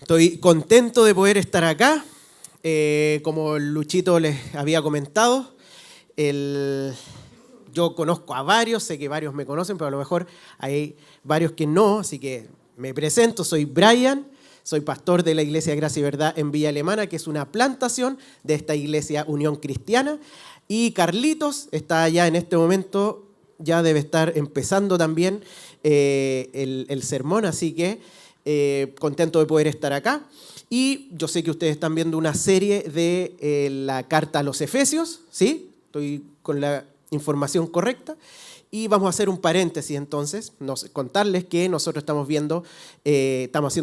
Estoy contento de poder estar acá. Como Luchito les había comentado, yo conozco a varios, sé que varios me conocen, pero a lo mejor hay varios que no, así que me presento, soy Brian, soy pastor de la Iglesia Gracia y Verdad en Villa Alemana, que es una plantación de esta Iglesia Unión Cristiana, y Carlitos está allá en este momento, ya debe estar empezando también el sermón, así que contento de poder estar acá. Y yo sé que ustedes están viendo una serie de la carta a los Efesios, ¿sí? Estoy con la información correcta. Y vamos a hacer un paréntesis entonces, contarles que nosotros estamos haciendo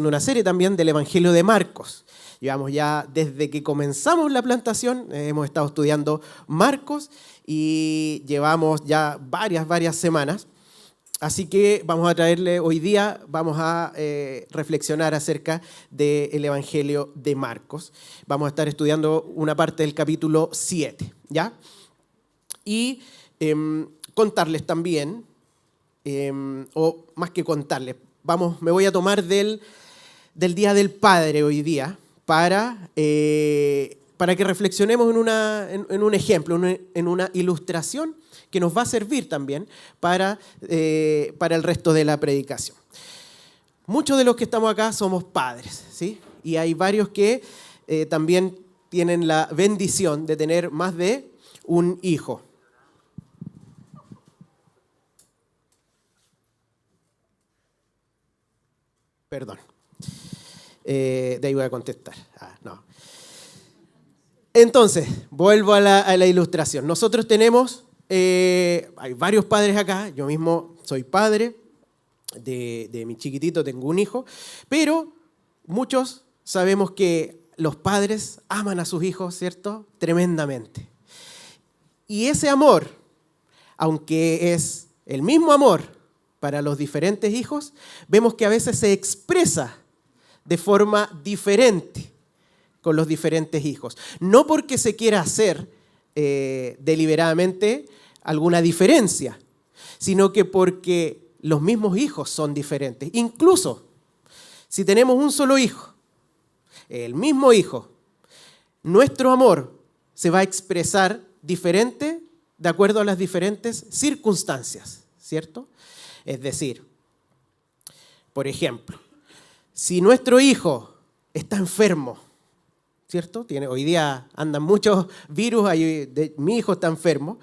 una serie también del Evangelio de Marcos. Llevamos ya, desde que comenzamos la plantación, hemos estado estudiando Marcos y llevamos ya varias semanas. Así que vamos a traerle hoy día, vamos a reflexionar acerca del Evangelio de Marcos. Vamos a estar estudiando una parte del capítulo 7, ¿ya? Y contarles también, o más que contarles, me voy a tomar del Día del Padre hoy día para que reflexionemos en un ejemplo, en una ilustración que nos va a servir también para el resto de la predicación. Muchos de los que estamos acá somos padres, ¿sí? Y hay varios que también tienen la bendición de tener más de un hijo. Perdón. De ahí voy a contestar. No. Entonces, vuelvo a la ilustración. Nosotros tenemos, hay varios padres acá, yo mismo soy padre de mi chiquitito, tengo un hijo, pero muchos sabemos que los padres aman a sus hijos, ¿cierto? Tremendamente. Y ese amor, aunque es el mismo amor para los diferentes hijos, vemos que a veces se expresa de forma diferente con los diferentes hijos. No porque se quiera hacer deliberadamente alguna diferencia, sino que porque los mismos hijos son diferentes. Incluso si tenemos un solo hijo, el mismo hijo, nuestro amor se va a expresar diferente de acuerdo a las diferentes circunstancias, ¿cierto? Es decir, por ejemplo, si nuestro hijo está enfermo, ¿cierto? Hoy día andan muchos virus, mi hijo está enfermo.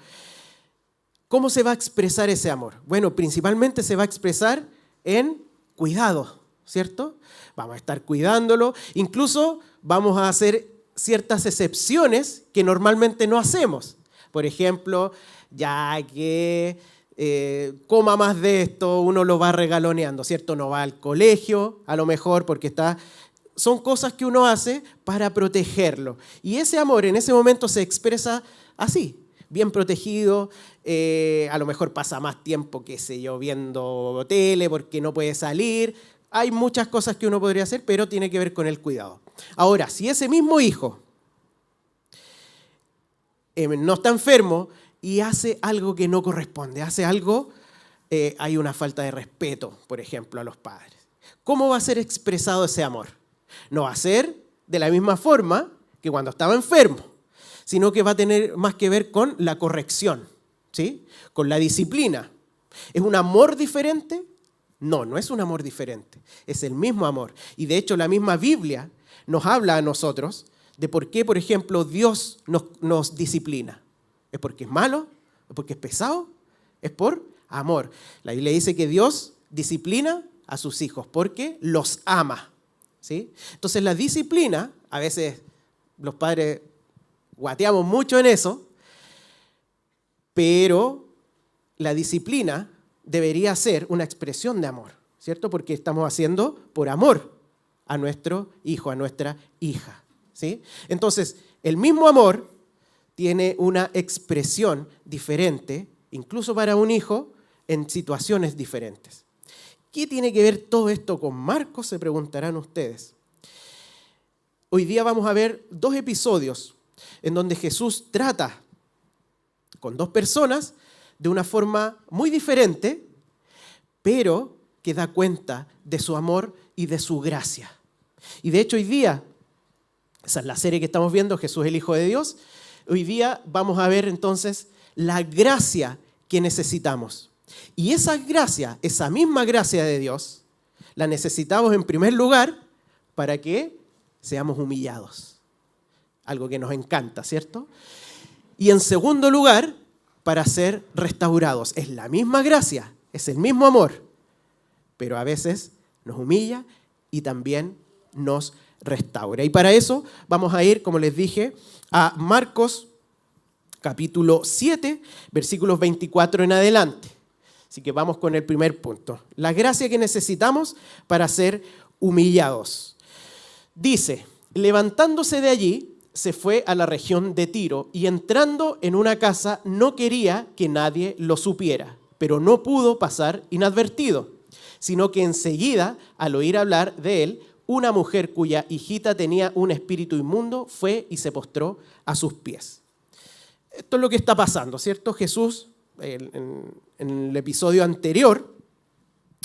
¿Cómo se va a expresar ese amor? Bueno, principalmente se va a expresar en cuidado, ¿cierto? Vamos a estar cuidándolo, incluso vamos a hacer ciertas excepciones que normalmente no hacemos. Por ejemplo, ya que coma más de esto, uno lo va regaloneando, ¿cierto? No va al colegio, a lo mejor porque son cosas que uno hace para protegerlo. Y ese amor en ese momento se expresa así, bien protegido, a lo mejor pasa más tiempo, qué sé yo, viendo tele porque no puede salir. Hay muchas cosas que uno podría hacer, pero tiene que ver con el cuidado. Ahora, si ese mismo hijo no está enfermo y hace algo que no corresponde, hace algo, hay una falta de respeto, por ejemplo, a los padres. ¿Cómo va a ser expresado ese amor? No va a ser de la misma forma que cuando estaba enfermo, sino que va a tener más que ver con la corrección, ¿sí? Con la disciplina. ¿Es un amor diferente? No, no es un amor diferente, es el mismo amor. Y de hecho la misma Biblia nos habla a nosotros de por qué, por ejemplo, Dios nos disciplina. ¿Es porque es malo? ¿Es porque es pesado? Es por amor. La Biblia dice que Dios disciplina a sus hijos porque los ama, ¿sí? Entonces la disciplina, a veces los padres guateamos mucho en eso, pero la disciplina debería ser una expresión de amor, ¿cierto? Porque estamos haciendo por amor a nuestro hijo, a nuestra hija, ¿sí? Entonces, el mismo amor tiene una expresión diferente, incluso para un hijo, en situaciones diferentes. ¿Qué tiene que ver todo esto con Marcos? Se preguntarán ustedes. Hoy día vamos a ver dos episodios en donde Jesús trata con dos personas de una forma muy diferente, pero que da cuenta de su amor y de su gracia, Y de hecho hoy día, esa es la serie que estamos viendo, Jesús el Hijo de Dios, hoy día vamos a ver entonces la gracia que necesitamos. Y esa gracia, esa misma gracia de Dios, la necesitamos en primer lugar para que seamos humillados. Algo que nos encanta, ¿cierto? Y en segundo lugar, para ser restaurados. Es la misma gracia, es el mismo amor, pero a veces nos humilla y también nos restaura. Y para eso vamos a ir, como les dije, a Marcos capítulo 7, versículos 24 en adelante. Así que vamos con el primer punto. La gracia que necesitamos para ser humillados. Dice, levantándose de allí, se fue a la región de Tiro y entrando en una casa no quería que nadie lo supiera, pero no pudo pasar inadvertido, sino que enseguida, al oír hablar de él, una mujer cuya hijita tenía un espíritu inmundo fue y se postró a sus pies. Esto es lo que está pasando, ¿cierto? Jesús, en el episodio anterior,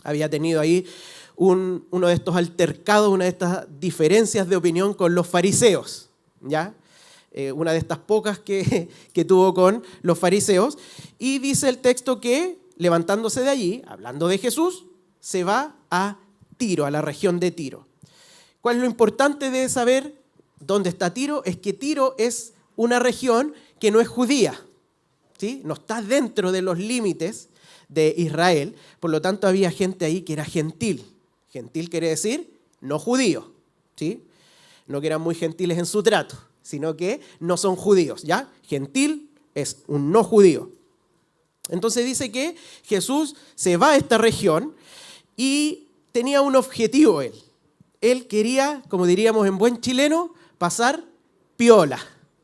había tenido ahí uno de estos altercados, una de estas diferencias de opinión con los fariseos, ¿ya? Una de estas pocas que tuvo con los fariseos. Y dice el texto que, levantándose de allí, hablando de Jesús, se va a Tiro, a la región de Tiro. ¿Cuál es lo importante de saber dónde está Tiro? Es que Tiro es una región que no es judía, ¿sí? No está dentro de los límites de Israel, por lo tanto había gente ahí que era gentil. Gentil quiere decir no judío, ¿sí? No que eran muy gentiles en su trato, sino que no son judíos, ¿ya? Gentil es un no judío. Entonces dice que Jesús se va a esta región y tenía un objetivo él. Él quería, como diríamos en buen chileno, pasar piola,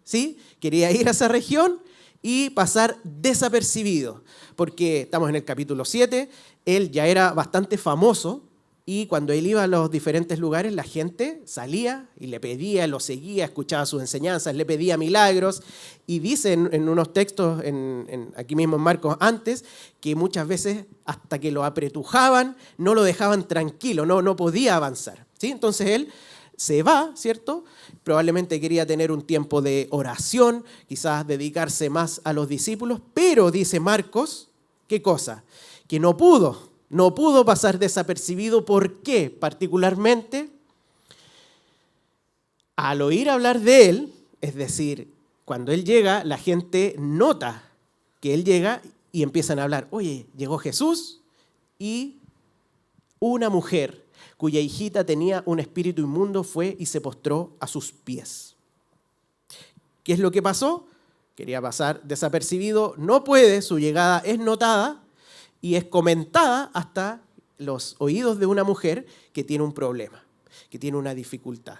¿sí? Quería ir a esa región y pasar desapercibido, porque estamos en el capítulo 7, él ya era bastante famoso y cuando él iba a los diferentes lugares la gente salía y le pedía, lo seguía, escuchaba sus enseñanzas, le pedía milagros y dice en unos textos, aquí mismo en Marcos antes, que muchas veces hasta que lo apretujaban no lo dejaban tranquilo, no podía avanzar, ¿sí? Entonces él se va, ¿cierto? Probablemente quería tener un tiempo de oración, quizás dedicarse más a los discípulos, pero dice Marcos, ¿qué cosa? Que no pudo pasar desapercibido. ¿Por qué? Particularmente, al oír hablar de él, es decir, cuando él llega, la gente nota que él llega y empiezan a hablar, oye, llegó Jesús y una mujer cuya hijita tenía un espíritu inmundo fue y se postró a sus pies. ¿Qué es lo que pasó? Quería pasar desapercibido, no puede, su llegada es notada y es comentada hasta los oídos de una mujer que tiene un problema, que tiene una dificultad.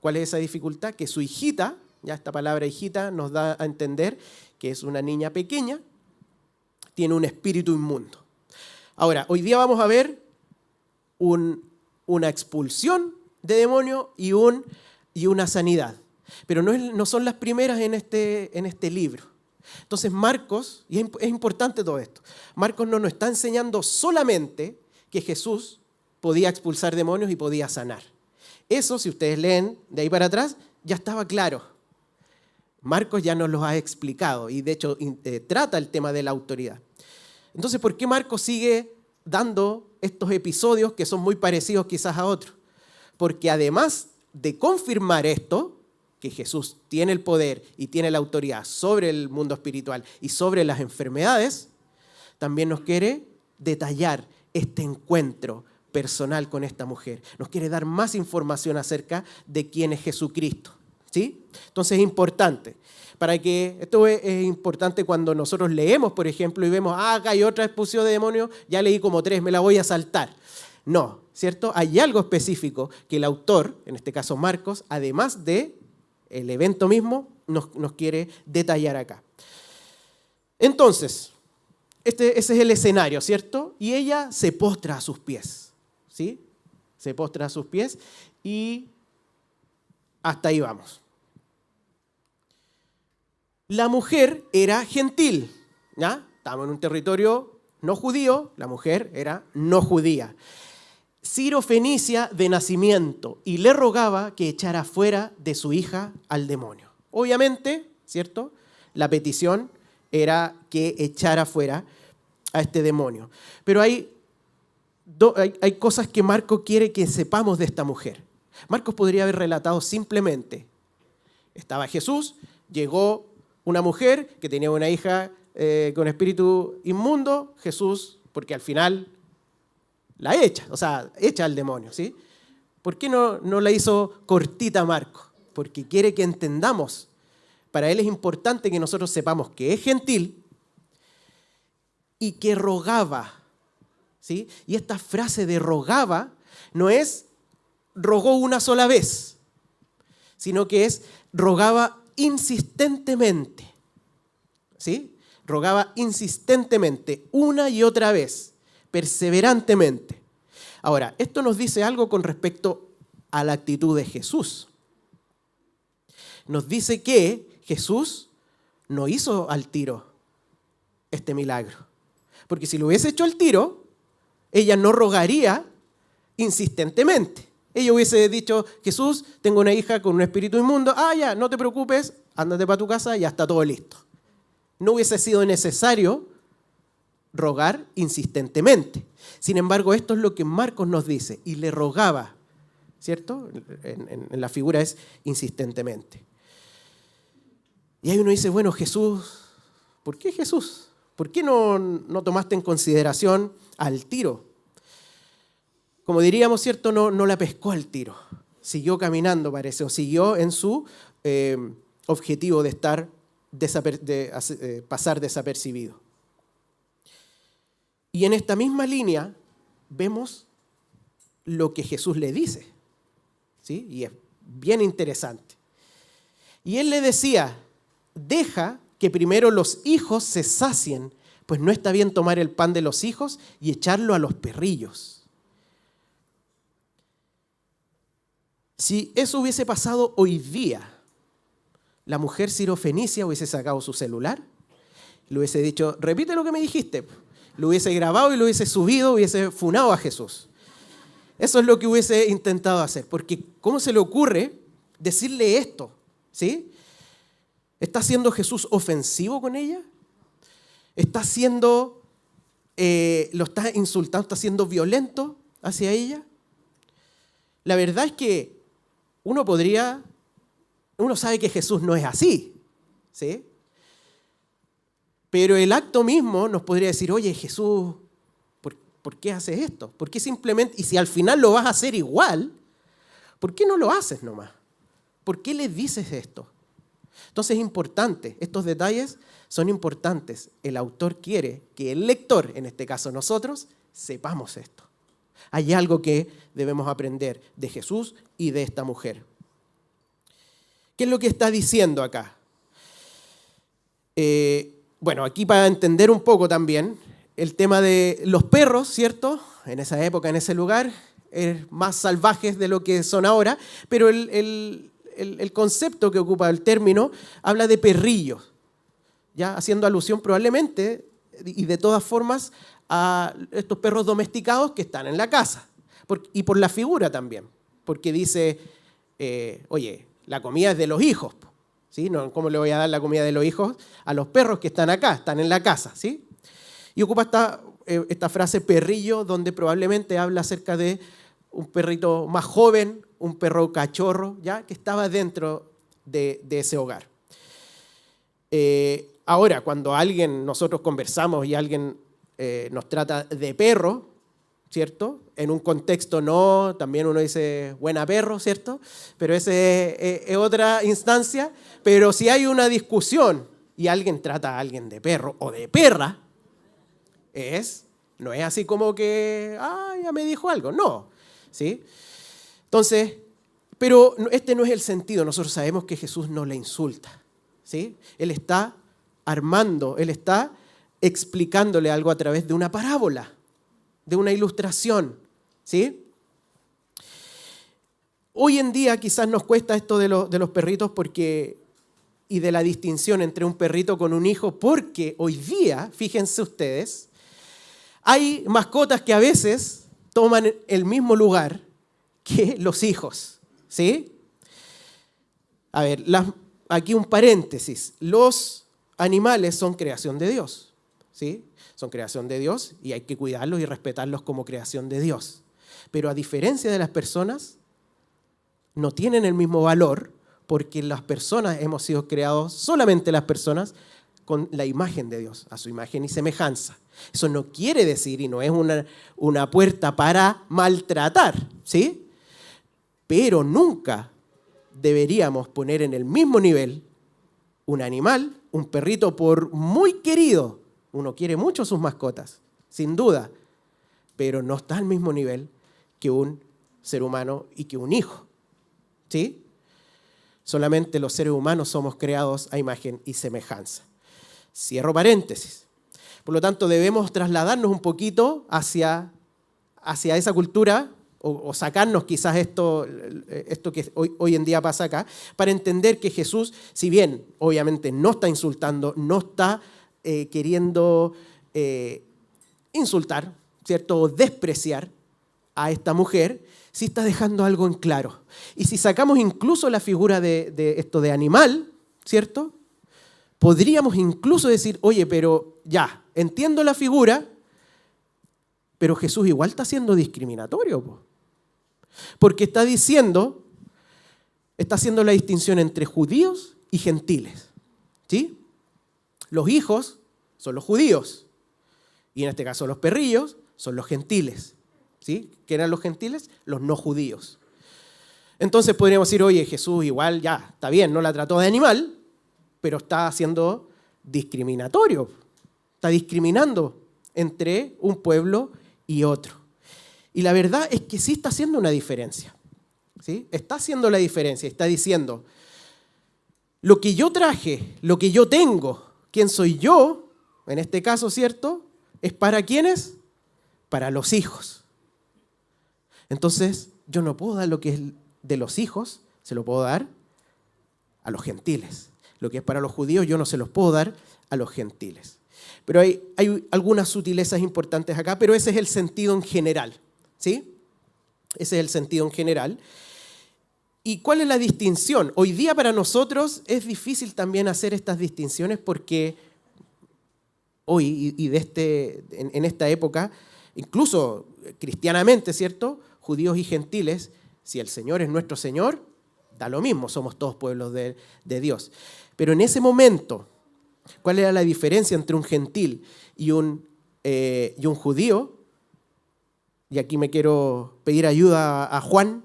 ¿Cuál es esa dificultad? Que su hijita, ya esta palabra hijita nos da a entender que es una niña pequeña, tiene un espíritu inmundo. Ahora, hoy día vamos a ver una expulsión de demonio y una sanidad. Pero no son las primeras en este libro. Entonces Marcos, y es importante todo esto, Marcos no nos está enseñando solamente que Jesús podía expulsar demonios y podía sanar. Eso, si ustedes leen de ahí para atrás, ya estaba claro. Marcos ya nos lo ha explicado y de hecho trata el tema de la autoridad. Entonces, ¿por qué Marcos sigue dando estos episodios que son muy parecidos quizás a otros? Porque además de confirmar esto, que Jesús tiene el poder y tiene la autoridad sobre el mundo espiritual y sobre las enfermedades, también nos quiere detallar este encuentro personal con esta mujer. Nos quiere dar más información acerca de quién es Jesucristo, ¿sí? Entonces es importante. Esto es importante cuando nosotros leemos, por ejemplo, y vemos, acá hay otra expulsión de demonios, ya leí como 3, me la voy a saltar. No, ¿cierto? Hay algo específico que el autor, en este caso Marcos, además del evento mismo, nos quiere detallar acá. Entonces, ese es el escenario, ¿cierto? Y ella se postra a sus pies, ¿sí? Se postra a sus pies y hasta ahí vamos. La mujer era gentil, ¿ya? Estamos en un territorio no judío, la mujer era no judía. sirofenicia de nacimiento, y le rogaba que echara fuera de su hija al demonio. Obviamente, ¿cierto? La petición era que echara fuera a este demonio. Pero hay cosas que Marcos quiere que sepamos de esta mujer. Marcos podría haber relatado simplemente: estaba Jesús, llegó una mujer que tenía una hija con espíritu inmundo, Jesús, porque al final la echa, o sea, echa al demonio, ¿sí? ¿Por qué no la hizo cortita Marcos? Porque quiere que entendamos. Para él es importante que nosotros sepamos que es gentil y que rogaba, ¿sí? Y esta frase de rogaba no es rogó una sola vez, sino que es rogaba insistentemente, ¿sí? Rogaba insistentemente, una y otra vez, perseverantemente. Ahora, esto nos dice algo con respecto a la actitud de Jesús. Nos dice que Jesús no hizo al tiro este milagro. Porque si lo hubiese hecho al tiro, ella no rogaría insistentemente. Ella hubiese dicho: Jesús, tengo una hija con un espíritu inmundo. Ya, no te preocupes, ándate para tu casa, ya está todo listo. No hubiese sido necesario rogar insistentemente. Sin embargo, esto es lo que Marcos nos dice: y le rogaba, ¿cierto? En la figura es insistentemente. Y ahí uno dice: bueno, Jesús, ¿por qué Jesús? ¿Por qué no tomaste en consideración al tiro? Como diríamos, ¿cierto? No la pescó al tiro. Siguió caminando, parece, o siguió en su objetivo de pasar desapercibido. Y en esta misma línea vemos lo que Jesús le dice, ¿sí? Y es bien interesante. Y él le decía: deja que primero los hijos se sacien, pues no está bien tomar el pan de los hijos y echarlo a los perrillos. Si eso hubiese pasado hoy día, la mujer sirofenicia hubiese sacado su celular, le hubiese dicho: repite lo que me dijiste. Lo hubiese grabado y lo hubiese subido, hubiese funado a Jesús. Eso es lo que hubiese intentado hacer. Porque ¿cómo se le ocurre decirle esto? ¿Sí? ¿Está siendo Jesús ofensivo con ella? ¿Está siendo, lo está insultando, está siendo violento hacia ella? La verdad es que uno sabe que Jesús no es así, ¿sí? Pero el acto mismo nos podría decir: oye, Jesús, ¿por qué haces esto? ¿Por qué simplemente, y si al final lo vas a hacer igual, ¿por qué no lo haces nomás? ¿Por qué le dices esto? Entonces es importante, estos detalles son importantes. El autor quiere que el lector, en este caso nosotros, sepamos esto. Hay algo que debemos aprender de Jesús y de esta mujer. ¿Qué es lo que está diciendo acá? Bueno, aquí para entender un poco también el tema de los perros, ¿cierto? En esa época, en ese lugar, más salvajes de lo que son ahora, pero el concepto que ocupa el término habla de perrillos, ya haciendo alusión probablemente y de todas formas a estos perros domesticados que están en la casa, y por la figura también, porque dice, oye, la comida es de los hijos, ¿sí? No, ¿cómo le voy a dar la comida de los hijos a los perros que están acá, están en la casa? ¿Sí? Y ocupa esta frase perrillo, donde probablemente habla acerca de un perrito más joven, un perro cachorro, ¿ya? Que estaba dentro de ese hogar. Ahora, cuando nosotros conversamos y alguien nos trata de perro, ¿cierto? En un contexto también uno dice buena perro, ¿cierto? Pero ese es otra instancia. Pero si hay una discusión y alguien trata a alguien de perro o de perra, no es así como que, ya me dijo algo, no, ¿sí? Entonces, pero este no es el sentido. Nosotros sabemos que Jesús no le insulta, ¿sí? Él está armando, él está explicándole algo a través de una parábola, de una ilustración, ¿sí? Hoy en día quizás nos cuesta esto de los perritos y de la distinción entre un perrito con un hijo, porque hoy día, fíjense ustedes, hay mascotas que a veces toman el mismo lugar que los hijos, ¿sí? A ver, aquí un paréntesis. Los animales son creación de Dios, ¿sí? Son creación de Dios y hay que cuidarlos y respetarlos como creación de Dios. Pero a diferencia de las personas, no tienen el mismo valor porque las personas hemos sido creados, solamente las personas, con la imagen de Dios, a su imagen y semejanza. Eso no quiere decir, y no es una puerta para maltratar, ¿sí? Pero nunca deberíamos poner en el mismo nivel un animal, un perrito, por muy querido. Uno quiere mucho a sus mascotas, sin duda, pero no está al mismo nivel que un ser humano y que un hijo, ¿sí? Solamente los seres humanos somos creados a imagen y semejanza. Cierro paréntesis. Por lo tanto, debemos trasladarnos un poquito hacia esa cultura o sacarnos quizás esto que hoy en día pasa acá, para entender que Jesús, si bien obviamente no está insultando, no está queriendo insultar, ¿cierto? O despreciar a esta mujer, sí está dejando algo en claro. Y si sacamos incluso la figura de esto de animal, ¿cierto? Podríamos incluso decir, oye, pero ya, entiendo la figura, pero Jesús igual está siendo discriminatorio, po. Porque está haciendo la distinción entre judíos y gentiles, ¿sí? Los hijos son los judíos y en este caso los perrillos son los gentiles, ¿sí? ¿Qué eran los gentiles? Los no judíos. Entonces podríamos decir, oye, Jesús igual ya, está bien, no la trató de animal, pero está siendo discriminatorio, está discriminando entre un pueblo y otro. Y la verdad es que sí está haciendo una diferencia, ¿sí? Está haciendo la diferencia, está diciendo, lo que yo traje, lo que yo tengo, quién soy yo, en este caso, ¿cierto? ¿Es para quiénes? Para los hijos. Entonces, yo no puedo dar lo que es de los hijos, se lo puedo dar a los gentiles. Lo que es para los judíos, yo no se los puedo dar a los gentiles. Pero hay algunas sutilezas importantes acá, pero ese es el sentido en general, ¿sí? Ese es el sentido en general. ¿Y cuál es la distinción? Hoy día para nosotros es difícil también hacer estas distinciones porque hoy y en esta época, incluso cristianamente, ¿cierto? Judíos y gentiles, si el Señor es nuestro Señor, da lo mismo, somos todos pueblos de Dios. Pero en ese momento, ¿cuál era la diferencia entre un gentil y un judío? Y aquí me quiero pedir ayuda a Juan.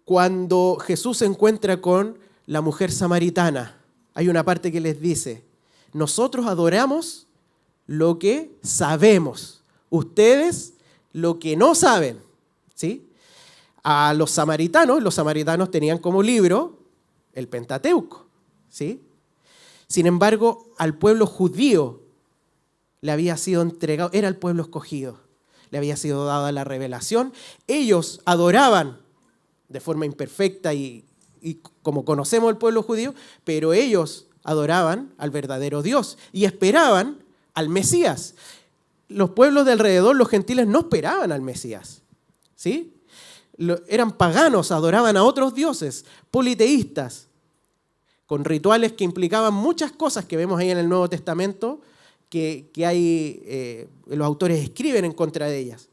Cuando Jesús se encuentra con la mujer samaritana, hay una parte que les dice, nosotros adoramos lo que sabemos, ustedes lo que no saben, ¿sí? A los samaritanos tenían como libro el Pentateuco, ¿sí? Sin embargo, al pueblo judío le había sido entregado, era el pueblo escogido, le había sido dada la revelación. Ellos adoraban de forma imperfecta y como conocemos el pueblo judío, pero ellos adoraban al verdadero Dios y esperaban al Mesías. Los pueblos de alrededor, los gentiles, no esperaban al Mesías, ¿sí? Eran paganos, adoraban a otros dioses, politeístas, con rituales que implicaban muchas cosas que vemos ahí en el Nuevo Testamento, que los autores escriben en contra de ellas.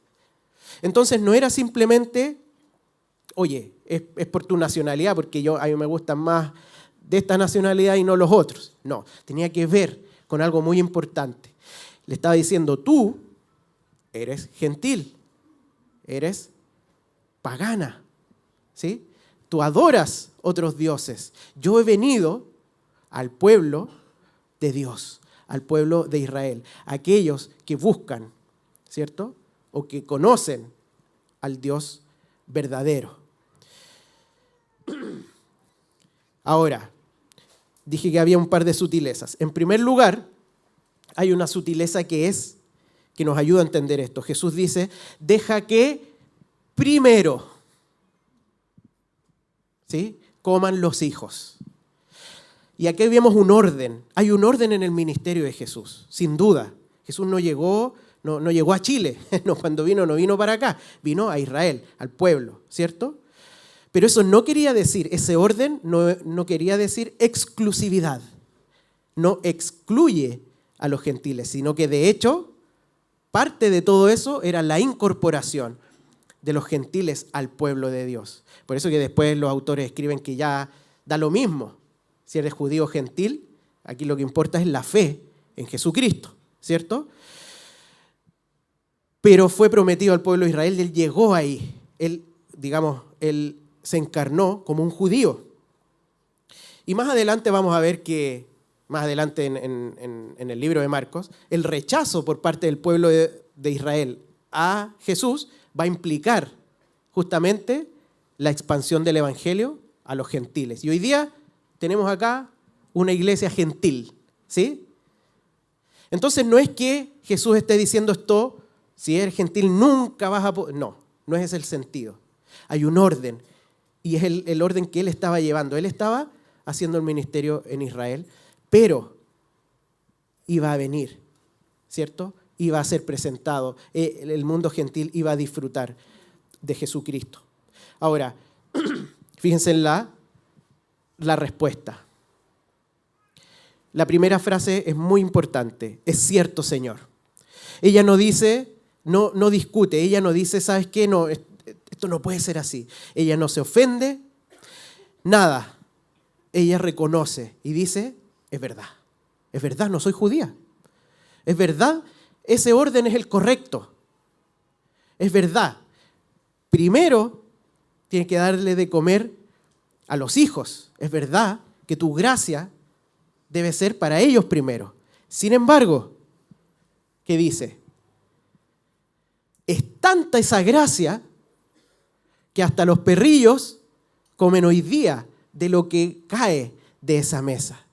Entonces no era simplemente, oye, es por tu nacionalidad, porque a mí me gustan más de esta nacionalidad y no los otros. No, tenía que ver con algo muy importante. Le estaba diciendo, tú eres gentil, eres pagana, ¿sí? Tú adoras otros dioses. Yo he venido al pueblo de Dios, al pueblo de Israel, aquellos que buscan, ¿cierto? O que conocen al Dios verdadero. Ahora, dije que había un par de sutilezas. En primer lugar, hay una sutileza que nos ayuda a entender esto. Jesús dice, deja que primero, ¿sí?, coman los hijos. Y aquí vemos un orden. Hay un orden en el ministerio de Jesús, sin duda. Jesús no llegó no llegó a Chile, no, cuando vino no vino para acá, vino a Israel, al pueblo, ¿cierto? Pero eso no quería decir, ese orden no quería decir exclusividad, no excluye a los gentiles, sino que de hecho parte de todo eso era la incorporación de los gentiles al pueblo de Dios. Por eso que después los autores escriben que ya da lo mismo si eres judío o gentil, aquí lo que importa es la fe en Jesucristo, ¿cierto? Pero fue prometido al pueblo de Israel y él llegó ahí. Él se encarnó como un judío. Y más adelante vamos a ver que, más adelante en el libro de Marcos, el rechazo por parte del pueblo de Israel a Jesús va a implicar justamente la expansión del evangelio a los gentiles. Y hoy día tenemos acá una iglesia gentil, ¿sí? Entonces no es que Jesús esté diciendo esto, si eres gentil nunca vas a poder. No es ese el sentido. Hay un orden, y es el orden que él estaba llevando. Él estaba haciendo el ministerio en Israel, pero iba a venir, ¿cierto? Iba a ser presentado. El mundo gentil iba a disfrutar de Jesucristo. Ahora, fíjense en la respuesta. La primera frase es muy importante. Es cierto, Señor. Ella no dice, no discute. Ella no dice, ¿sabes qué? No, esto no puede ser así. Ella no se ofende, nada. Ella reconoce y dice, es verdad, no soy judía. Es verdad, ese orden es el correcto. Es verdad. Primero, tienes que darle de comer a los hijos. Es verdad que tu gracia debe ser para ellos primero. Sin embargo, ¿qué dice? Es tanta esa gracia que hasta los perrillos comen hoy día de lo que cae de esa mesa.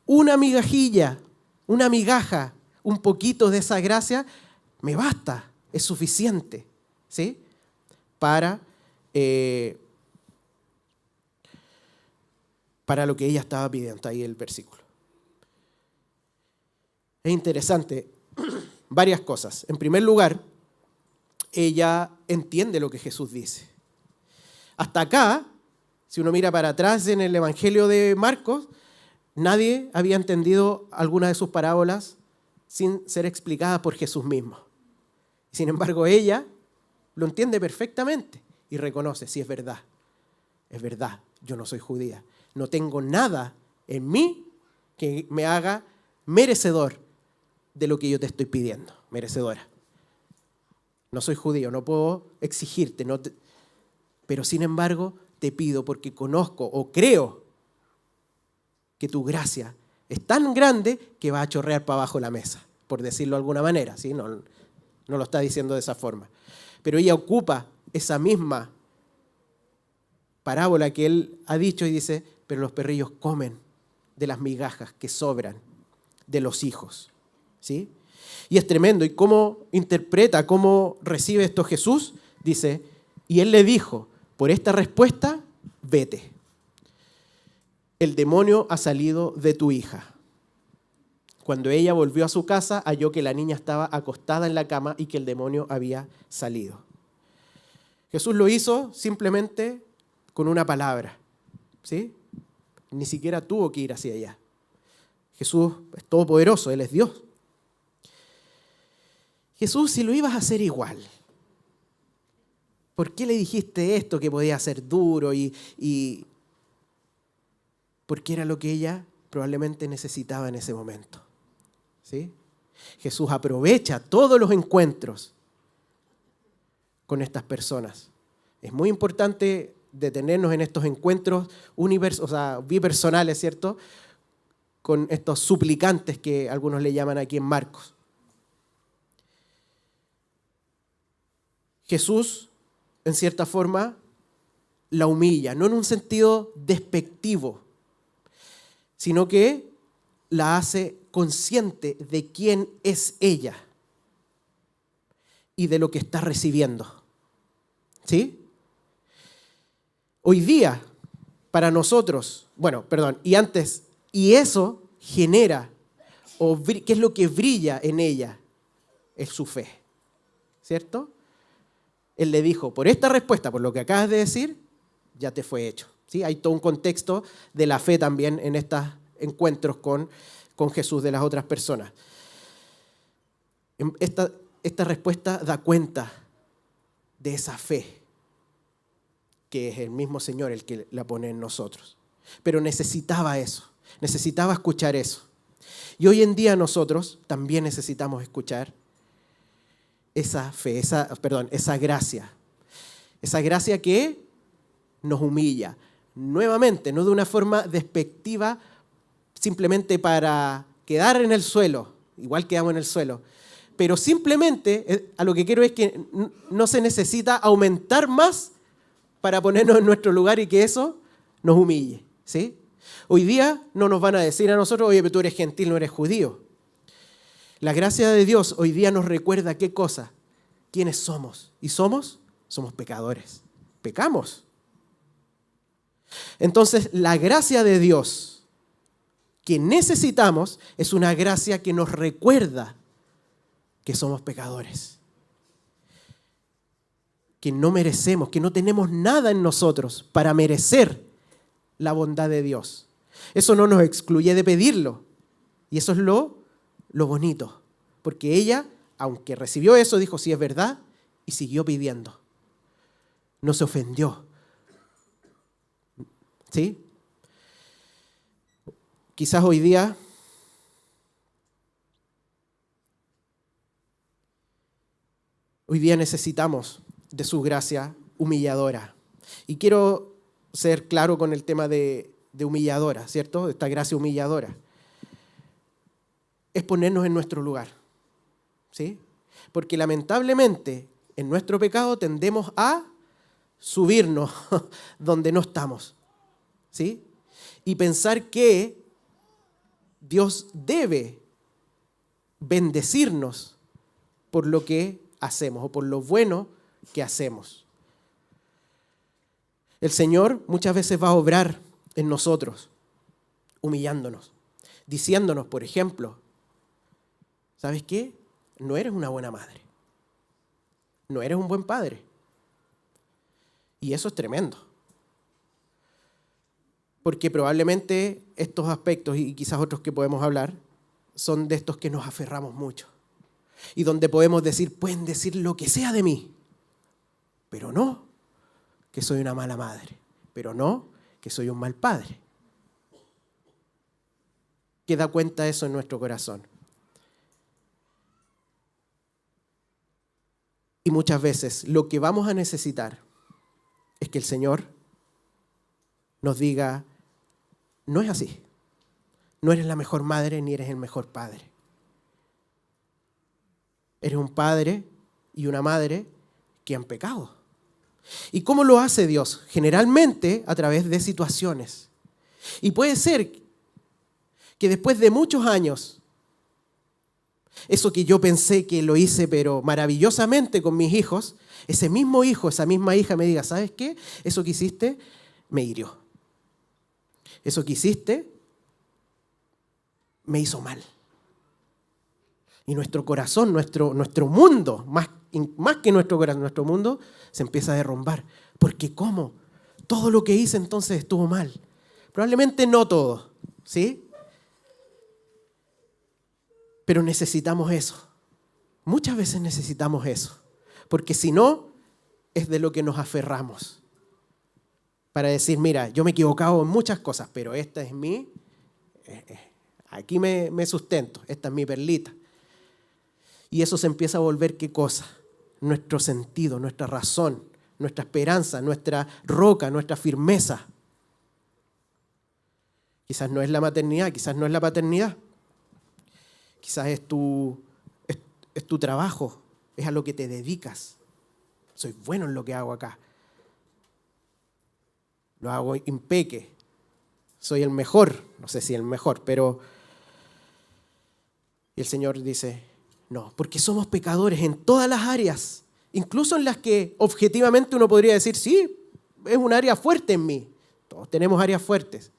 Una migajilla, una migaja, un poquito de esa gracia, me basta, es suficiente, ¿sí? Para lo que ella estaba pidiendo. Está ahí el versículo. Es interesante, varias cosas. En primer lugar, ella entiende lo que Jesús dice. Hasta acá, si uno mira para atrás en el Evangelio de Marcos, nadie había entendido alguna de sus parábolas sin ser explicada por Jesús mismo. Sin embargo, ella lo entiende perfectamente y reconoce, sí, es verdad, yo no soy judía. No tengo nada en mí que me haga merecedor de lo que yo te estoy pidiendo, merecedora. No soy judío, no puedo exigirte, pero sin embargo te pido porque conozco o creo que tu gracia es tan grande que va a chorrear para abajo la mesa, por decirlo de alguna manera, ¿sí? No lo está diciendo de esa forma. Pero ella ocupa esa misma parábola que él ha dicho y dice, pero los perrillos comen de las migajas que sobran de los hijos, ¿sí? Y es tremendo. ¿Y cómo interpreta, cómo recibe esto Jesús? Dice, y él le dijo, por esta respuesta, vete. El demonio ha salido de tu hija. Cuando ella volvió a su casa, halló que la niña estaba acostada en la cama y que el demonio había salido. Jesús lo hizo simplemente con una palabra, ¿sí? Ni siquiera tuvo que ir hacia allá. Jesús es todopoderoso, Él es Dios. Jesús, si lo ibas a hacer igual, ¿por qué le dijiste esto que podía ser duro y porque era lo que ella probablemente necesitaba en ese momento? ¿Sí? Jesús aprovecha todos los encuentros con estas personas. Es muy importante detenernos en estos encuentros bipersonales, ¿cierto? Con estos suplicantes que algunos le llaman aquí en Marcos. Jesús, en cierta forma, la humilla, no en un sentido despectivo, sino que la hace consciente de quién es ella y de lo que está recibiendo. ¿Sí? Hoy día, para nosotros, y eso genera, ¿qué es lo que brilla en ella? es su fe, ¿cierto? Él le dijo, por esta respuesta, por lo que acabas de decir, ya te fue hecho. ¿Sí? Hay todo un contexto de la fe también en estos encuentros con Jesús de las otras personas. Esta respuesta da cuenta de esa fe, que es el mismo Señor el que la pone en nosotros. Pero necesitaba eso, necesitaba escuchar eso. Y hoy en día nosotros también necesitamos escuchar esa fe, esa gracia. Esa gracia que nos humilla. Nuevamente, no de una forma despectiva, simplemente para quedar en el suelo, igual quedamos en el suelo, pero simplemente a lo que quiero es que no se necesita aumentar más para ponernos en nuestro lugar y que eso nos humille, ¿sí? Hoy día no nos van a decir a nosotros, oye, pero tú eres gentil, no eres judío. La gracia de Dios hoy día nos recuerda qué cosa, quiénes somos. ¿Y somos pecadores. Pecamos. Entonces, la gracia de Dios que necesitamos es una gracia que nos recuerda que somos pecadores, que no merecemos, que no tenemos nada en nosotros para merecer la bondad de Dios. Eso no nos excluye de pedirlo. Y eso es lo bonito. Porque ella, aunque recibió eso, dijo, sí, es verdad, y siguió pidiendo. No se ofendió. ¿Sí? Quizás hoy día necesitamos de su gracia humilladora. Y quiero ser claro con el tema de humilladora, ¿cierto? Esta gracia humilladora. Es ponernos en nuestro lugar, ¿sí? Porque lamentablemente en nuestro pecado tendemos a subirnos donde no estamos, ¿sí? Y pensar que Dios debe bendecirnos por lo que hacemos o por lo bueno que hacemos. El Señor muchas veces va a obrar en nosotros, humillándonos, diciéndonos, por ejemplo, ¿sabes qué? No eres una buena madre, no eres un buen padre. Y eso es tremendo. Porque probablemente estos aspectos, y quizás otros que podemos hablar, son de estos que nos aferramos mucho. Y donde podemos decir, pueden decir lo que sea de mí, pero no que soy una mala madre, pero no que soy un mal padre. ¿Qué da cuenta eso en nuestro corazón? Y muchas veces lo que vamos a necesitar es que el Señor nos diga, no es así. No eres la mejor madre ni eres el mejor padre. Eres un padre y una madre que han pecado. ¿Y cómo lo hace Dios? Generalmente a través de situaciones. Y puede ser que después de muchos años, eso que yo pensé que lo hice pero maravillosamente con mis hijos, ese mismo hijo, esa misma hija me diga, ¿sabes qué? Eso que hiciste me hirió. Eso que hiciste me hizo mal. Y nuestro corazón, nuestro mundo, más que nuestro corazón, nuestro mundo se empieza a derrumbar. Porque ¿cómo? Todo lo que hice entonces estuvo mal. Probablemente no todo, ¿sí? Pero necesitamos eso. Muchas veces necesitamos eso. Porque si no, es de lo que nos aferramos. Para decir, mira, yo me he equivocado en muchas cosas, pero esta es aquí me sustento, esta es mi perlita. Y eso se empieza a volver, ¿qué cosa? Nuestro sentido, nuestra razón, nuestra esperanza, nuestra roca, nuestra firmeza. Quizás no es la maternidad, quizás no es la paternidad. Quizás es tu trabajo, es a lo que te dedicas. Soy bueno en lo que hago acá. Lo hago impeque. Soy el mejor, no sé si el mejor, pero el Señor dice, no, porque somos pecadores en todas las áreas, incluso en las que objetivamente uno podría decir, sí, es un área fuerte en mí. Todos tenemos áreas fuertes.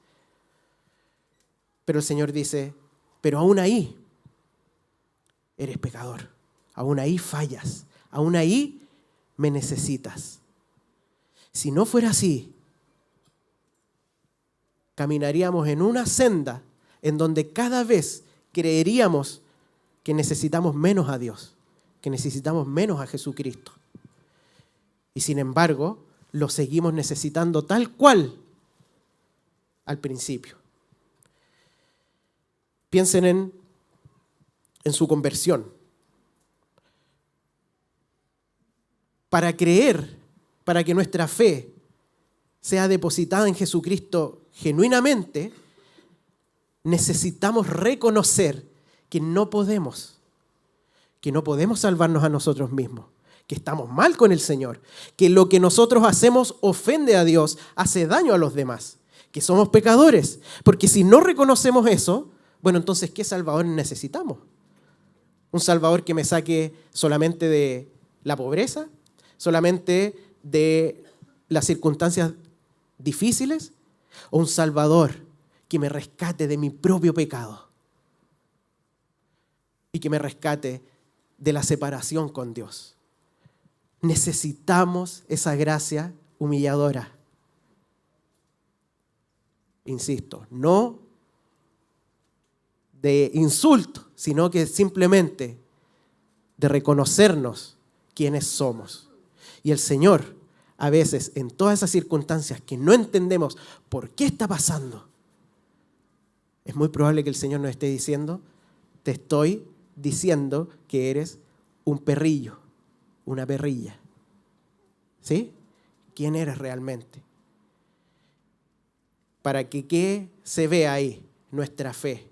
Pero el Señor dice, pero aún ahí eres pecador. aún ahí fallas, aún ahí me necesitas. Si no fuera así, caminaríamos en una senda en donde cada vez creeríamos que necesitamos menos a Dios, que necesitamos menos a Jesucristo. Y sin embargo, lo seguimos necesitando tal cual al principio. Piensen en su conversión. Para creer, para que nuestra fe sea depositada en Jesucristo genuinamente, necesitamos reconocer que no podemos salvarnos a nosotros mismos, que estamos mal con el Señor, que lo que nosotros hacemos ofende a Dios, hace daño a los demás, que somos pecadores. Porque si no reconocemos eso, bueno, entonces, ¿qué Salvador necesitamos? ¿Un Salvador que me saque solamente de la pobreza? ¿Solamente de las circunstancias difíciles? ¿O un Salvador que me rescate de mi propio pecado? Y que me rescate de la separación con Dios. Necesitamos esa gracia humilladora. Insisto, no de insulto, sino que simplemente de reconocernos quiénes somos. Y el Señor, a veces, en todas esas circunstancias que no entendemos por qué está pasando, es muy probable que el Señor nos esté diciendo: te estoy diciendo que eres un perrillo, una perrilla. ¿Sí? ¿Quién eres realmente? Para que se vea ahí nuestra fe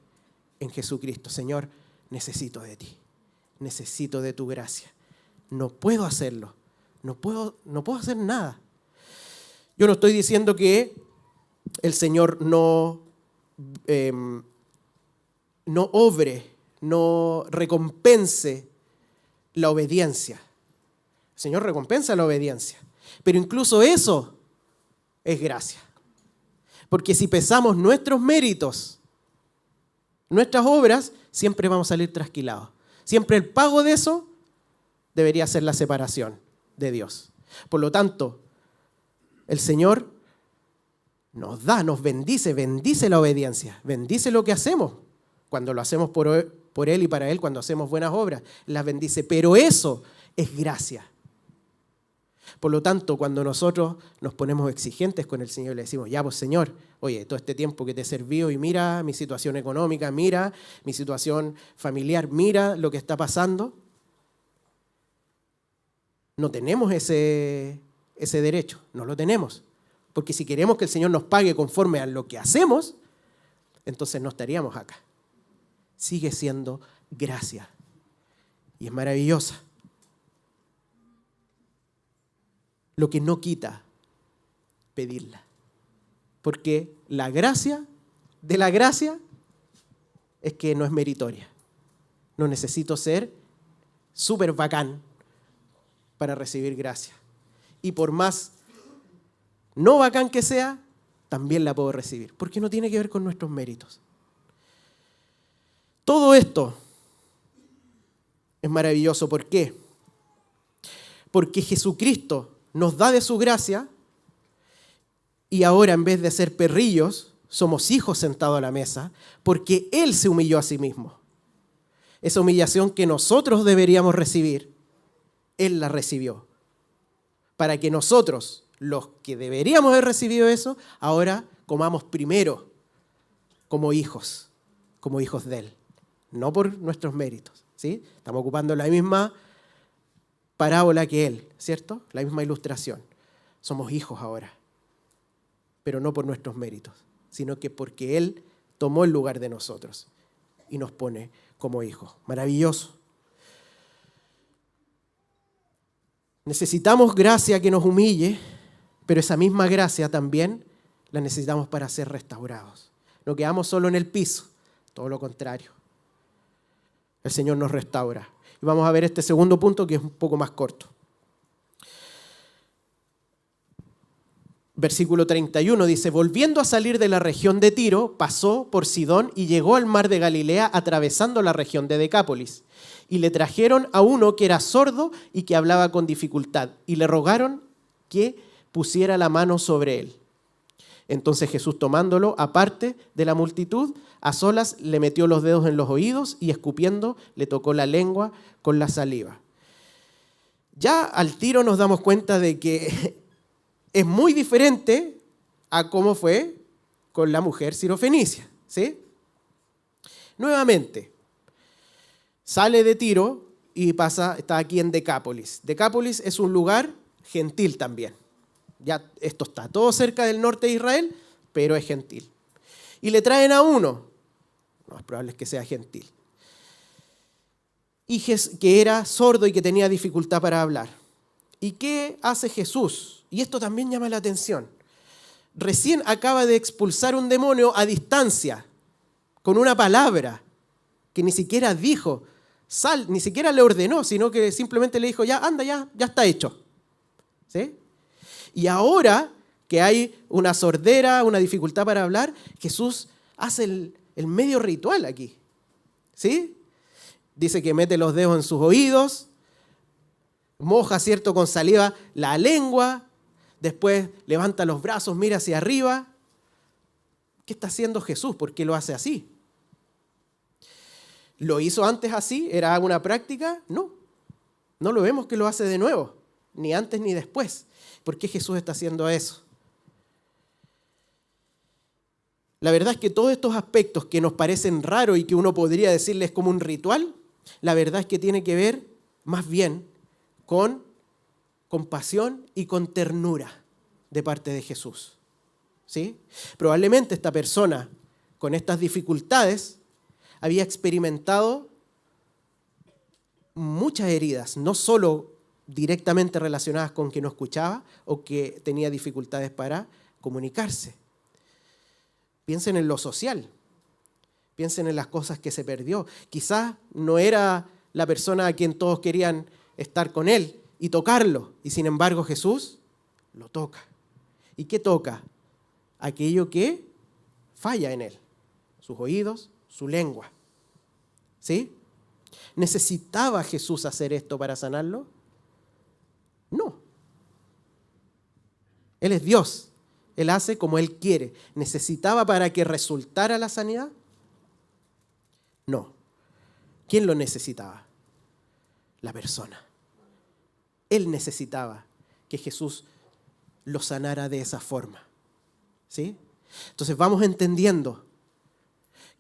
en Jesucristo. Señor, necesito de ti, necesito de tu gracia. No puedo hacerlo, no puedo hacer nada. Yo no estoy diciendo que el Señor no obre, no recompense la obediencia. El Señor recompensa la obediencia, pero incluso eso es gracia. Porque si pesamos nuestros méritos, nuestras obras, siempre vamos a salir trasquilados. Siempre el pago de eso debería ser la separación de Dios. Por lo tanto, el Señor nos da, nos bendice la obediencia, bendice lo que hacemos. Cuando lo hacemos por Él y para Él, cuando hacemos buenas obras, las bendice. Pero eso es gracia. Por lo tanto, cuando nosotros nos ponemos exigentes con el Señor y le decimos: ya pues Señor, oye, todo este tiempo que te he servido y mira mi situación económica, mira mi situación familiar, mira lo que está pasando, no tenemos ese derecho, no lo tenemos. Porque si queremos que el Señor nos pague conforme a lo que hacemos, entonces no estaríamos acá. Sigue siendo gracia y es maravillosa. Lo que no quita pedirla. Porque la gracia de la gracia es que no es meritoria. No necesito ser súper bacán para recibir gracia. Y por más no bacán que sea, también la puedo recibir. Porque no tiene que ver con nuestros méritos. Todo esto es maravilloso. ¿Por qué? Porque Jesucristo nos da de su gracia y ahora, en vez de ser perrillos, somos hijos sentados a la mesa, porque Él se humilló a sí mismo. Esa humillación que nosotros deberíamos recibir, Él la recibió. Para que nosotros, los que deberíamos haber recibido eso, ahora comamos primero como hijos de Él, no por nuestros méritos. ¿Sí? Estamos ocupando la misma parábola que Él, ¿cierto? La misma ilustración. Somos hijos ahora, pero no por nuestros méritos, sino que porque Él tomó el lugar de nosotros y nos pone como hijos. Maravilloso. Necesitamos gracia que nos humille, pero esa misma gracia también la necesitamos para ser restaurados. No quedamos solo en el piso, todo lo contrario. El Señor nos restaura. Y vamos a ver este segundo punto que es un poco más corto. Versículo 31 dice, volviendo a salir de la región de Tiro, pasó por Sidón y llegó al mar de Galilea atravesando la región de Decápolis. Y le trajeron a uno que era sordo y que hablaba con dificultad, y le rogaron que pusiera la mano sobre él. Entonces Jesús, tomándolo aparte de la multitud, a solas le metió los dedos en los oídos y escupiendo le tocó la lengua con la saliva. Ya al tiro nos damos cuenta de que es muy diferente a cómo fue con la mujer sirofenicia, ¿sí? Nuevamente, sale de Tiro y está aquí en Decápolis. Decápolis es un lugar gentil también. Ya esto está todo cerca del norte de Israel, pero es gentil. Y le traen a uno, no es probable que sea gentil, y que era sordo y que tenía dificultad para hablar. ¿Y qué hace Jesús? Y esto también llama la atención. Recién acaba de expulsar un demonio a distancia, con una palabra que ni siquiera dijo, sal, ni siquiera le ordenó, sino que simplemente le dijo, ya, anda, ya está hecho. ¿Sí? Y ahora que hay una sordera, una dificultad para hablar, Jesús hace el medio ritual aquí. ¿Sí? Dice que mete los dedos en sus oídos, moja, ¿cierto?, con saliva la lengua, después levanta los brazos, mira hacia arriba. ¿Qué está haciendo Jesús? ¿Por qué lo hace así? ¿Lo hizo antes así? ¿Era una práctica? No. No lo vemos que lo hace de nuevo, ni antes ni después. ¿Por qué Jesús está haciendo eso? La verdad es que todos estos aspectos que nos parecen raros y que uno podría decirles como un ritual, la verdad es que tiene que ver más bien con compasión y con ternura de parte de Jesús. ¿Sí? Probablemente esta persona con estas dificultades había experimentado muchas heridas, no solo directamente relacionadas con que no escuchaba o que tenía dificultades para comunicarse. Piensen en lo social, piensen en las cosas que se perdió. Quizás no era la persona a quien todos querían estar con él y tocarlo, y sin embargo Jesús lo toca. ¿Y qué toca? Aquello que falla en él, sus oídos, su lengua. ¿Sí? ¿Necesitaba Jesús hacer esto para sanarlo? No. Él es Dios. Él hace como Él quiere. ¿Necesitaba para que resultara la sanidad? No. ¿Quién lo necesitaba? La persona. Él necesitaba que Jesús lo sanara de esa forma. ¿Sí? Entonces vamos entendiendo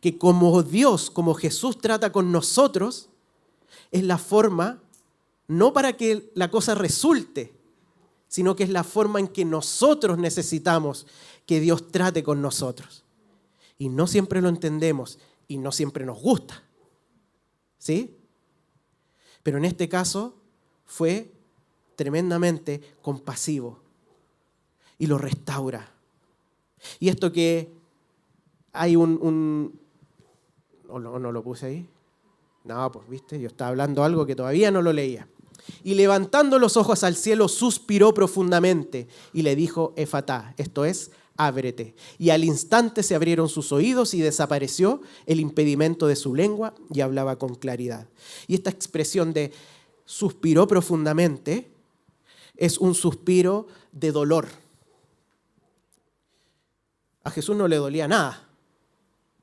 que como Dios, como Jesús trata con nosotros, es la forma, no para que la cosa resulte, sino que es la forma en que nosotros necesitamos que Dios trate con nosotros. Y no siempre lo entendemos y no siempre nos gusta. ¿Sí? Pero en este caso fue tremendamente compasivo y lo restaura. Y esto que hay no lo puse ahí. No, pues viste, yo estaba hablando algo que todavía no lo leía. Y levantando los ojos al cielo, suspiró profundamente y le dijo, Efatá, esto es, ábrete. Y al instante se abrieron sus oídos y desapareció el impedimento de su lengua y hablaba con claridad. Y esta expresión de suspiró profundamente es un suspiro de dolor. A Jesús no le dolía nada.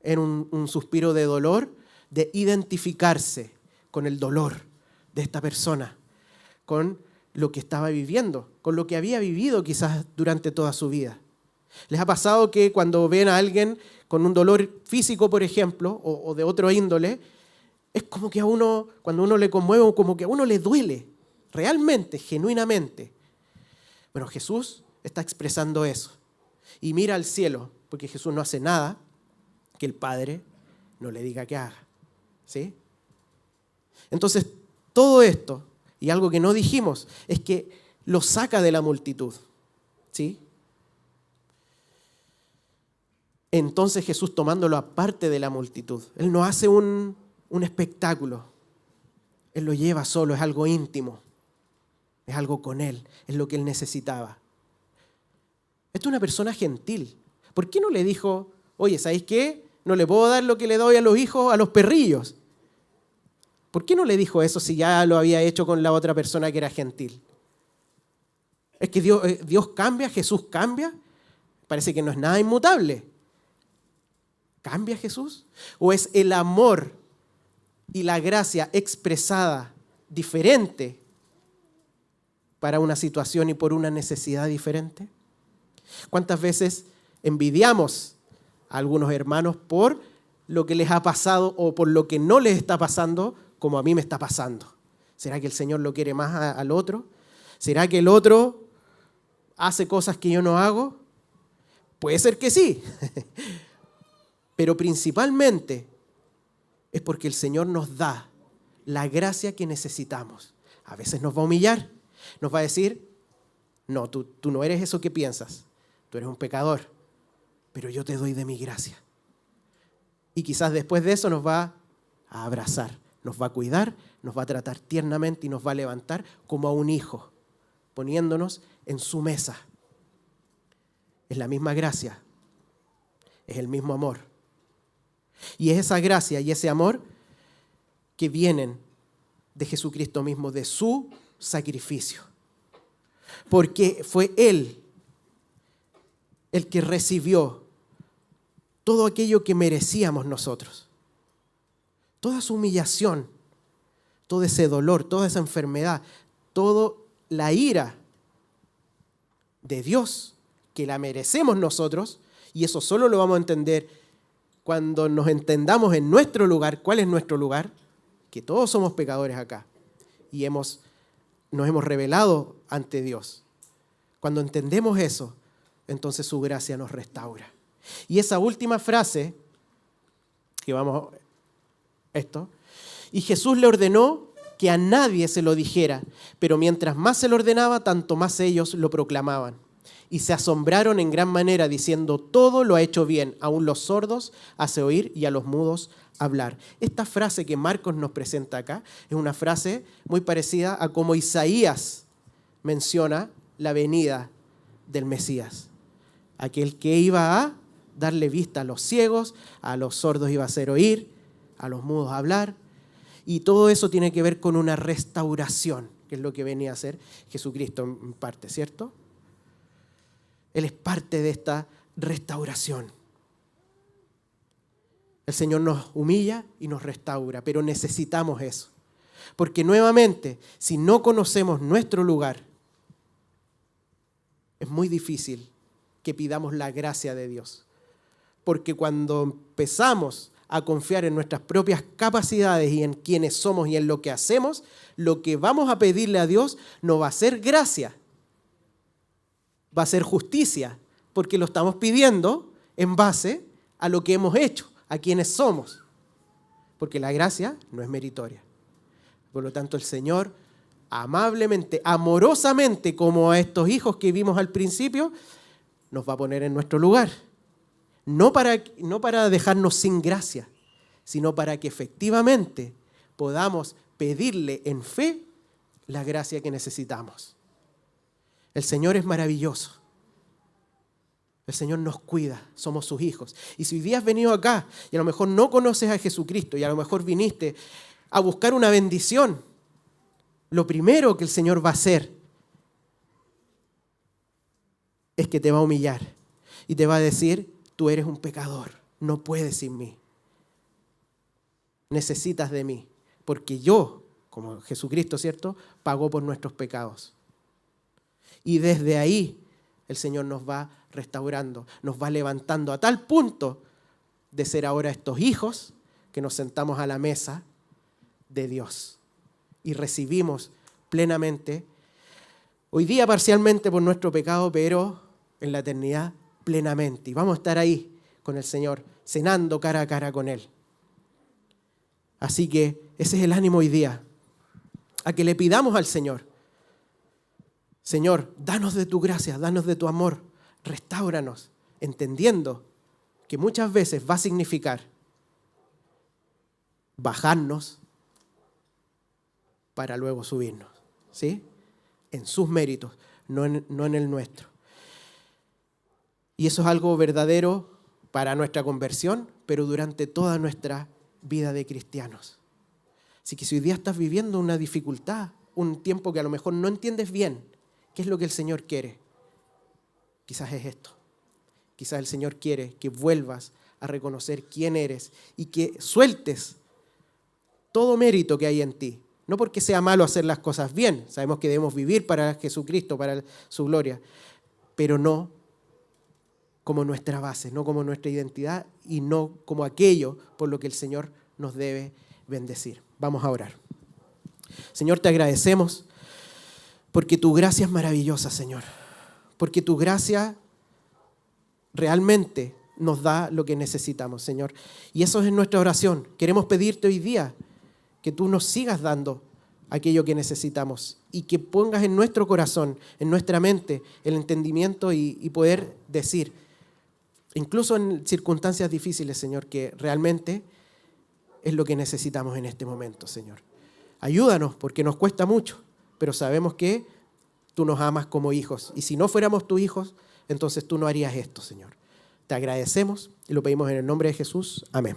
Era un suspiro de dolor, de identificarse con el dolor de esta persona, con lo que estaba viviendo, con lo que había vivido quizás durante toda su vida. ¿Les ha pasado que cuando ven a alguien con un dolor físico, por ejemplo, o de otro índole, es como que a uno, cuando uno le conmueve, como que a uno le duele, realmente, genuinamente? Bueno, Jesús está expresando eso. Y mira al cielo, porque Jesús no hace nada que el Padre no le diga que haga. ¿Sí? Entonces, todo esto, y algo que no dijimos, es que lo saca de la multitud. ¿Sí? Entonces Jesús, tomándolo aparte de la multitud, Él no hace un espectáculo. Él lo lleva solo, es algo íntimo. Es algo con Él, es lo que Él necesitaba. Esta es una persona gentil. ¿Por qué no le dijo, oye, ¿sabéis qué? No le puedo dar lo que le doy a los hijos, a los perrillos? ¿Por qué no le dijo eso si ya lo había hecho con la otra persona que era gentil? ¿Es que Dios cambia? ¿Jesús cambia? Parece que no es nada inmutable. ¿Cambia Jesús? ¿O es el amor y la gracia expresada diferente para una situación y por una necesidad diferente? ¿Cuántas veces envidiamos a algunos hermanos por lo que les ha pasado o por lo que no les está pasando como a mí me está pasando? ¿Será que el Señor lo quiere más al otro? ¿Será que el otro hace cosas que yo no hago? Puede ser que sí, pero principalmente es porque el Señor nos da la gracia que necesitamos. A veces nos va a humillar, nos va a decir, no, tú no eres eso que piensas, tú eres un pecador, pero yo te doy de mi gracia. Y quizás después de eso nos va a abrazar, nos va a cuidar, nos va a tratar tiernamente y nos va a levantar como a un hijo, poniéndonos en su mesa. Es la misma gracia, es el mismo amor. Y es esa gracia y ese amor que vienen de Jesucristo mismo, de su sacrificio. Porque fue Él el que recibió todo aquello que merecíamos nosotros. Toda su humillación, todo ese dolor, toda esa enfermedad, toda la ira de Dios que la merecemos nosotros, y eso solo lo vamos a entender cuando nos entendamos en nuestro lugar. ¿Cuál es nuestro lugar? Que todos somos pecadores acá y nos hemos rebelado ante Dios. Cuando entendemos eso, entonces su gracia nos restaura. Y esa última frase, y Jesús le ordenó que a nadie se lo dijera, pero mientras más se lo ordenaba, tanto más ellos lo proclamaban. Y se asombraron en gran manera, diciendo, todo lo ha hecho bien, aún los sordos hace oír y a los mudos hablar. Esta frase que Marcos nos presenta acá es una frase muy parecida a como Isaías menciona la venida del Mesías. Aquel que iba a darle vista a los ciegos, a los sordos iba a hacer oír, a los mudos a hablar. Y todo eso tiene que ver con una restauración, que es lo que venía a hacer Jesucristo en parte, ¿cierto? Él es parte de esta restauración. El Señor nos humilla y nos restaura, pero necesitamos eso. Porque nuevamente, si no conocemos nuestro lugar, es muy difícil que pidamos la gracia de Dios. Porque cuando empezamos a confiar en nuestras propias capacidades y en quiénes somos y en lo que hacemos, lo que vamos a pedirle a Dios no va a ser gracia, va a ser justicia, porque lo estamos pidiendo en base a lo que hemos hecho, a quienes somos, porque la gracia no es meritoria. Por lo tanto, el Señor amablemente, amorosamente, como a estos hijos que vimos al principio, nos va a poner en nuestro lugar. No para dejarnos sin gracia, sino para que efectivamente podamos pedirle en fe la gracia que necesitamos. El Señor es maravilloso. El Señor nos cuida, somos sus hijos. Y si hoy día has venido acá y a lo mejor no conoces a Jesucristo y a lo mejor viniste a buscar una bendición, lo primero que el Señor va a hacer es que te va a humillar y te va a decir, tú eres un pecador, no puedes sin mí. Necesitas de mí, porque yo, como Jesucristo, ¿cierto?, pagó por nuestros pecados. Y desde ahí el Señor nos va restaurando, nos va levantando a tal punto de ser ahora estos hijos que nos sentamos a la mesa de Dios y recibimos plenamente, hoy día parcialmente por nuestro pecado, pero en la eternidad plenamente. Y vamos a estar ahí con el Señor, cenando cara a cara con Él. Así que ese es el ánimo hoy día, a que le pidamos al Señor, Señor, danos de tu gracia, danos de tu amor, restáuranos, entendiendo que muchas veces va a significar bajarnos para luego subirnos, ¿sí? En sus méritos, no en el nuestro. Y eso es algo verdadero para nuestra conversión, pero durante toda nuestra vida de cristianos. Así que si hoy día estás viviendo una dificultad, un tiempo que a lo mejor no entiendes bien qué es lo que el Señor quiere, quizás es esto. Quizás el Señor quiere que vuelvas a reconocer quién eres y que sueltes todo mérito que hay en ti. No porque sea malo hacer las cosas bien, sabemos que debemos vivir para Jesucristo, para su gloria, pero no como nuestra base, no como nuestra identidad y no como aquello por lo que el Señor nos debe bendecir. Vamos a orar. Señor, te agradecemos porque tu gracia es maravillosa, Señor. Porque tu gracia realmente nos da lo que necesitamos, Señor. Y eso es nuestra oración. Queremos pedirte hoy día que tú nos sigas dando aquello que necesitamos y que pongas en nuestro corazón, en nuestra mente, el entendimiento y poder decir, incluso en circunstancias difíciles, Señor, que realmente es lo que necesitamos en este momento, Señor. Ayúdanos porque nos cuesta mucho, pero sabemos que tú nos amas como hijos. Y si no fuéramos tus hijos, entonces tú no harías esto, Señor. Te agradecemos y lo pedimos en el nombre de Jesús. Amén.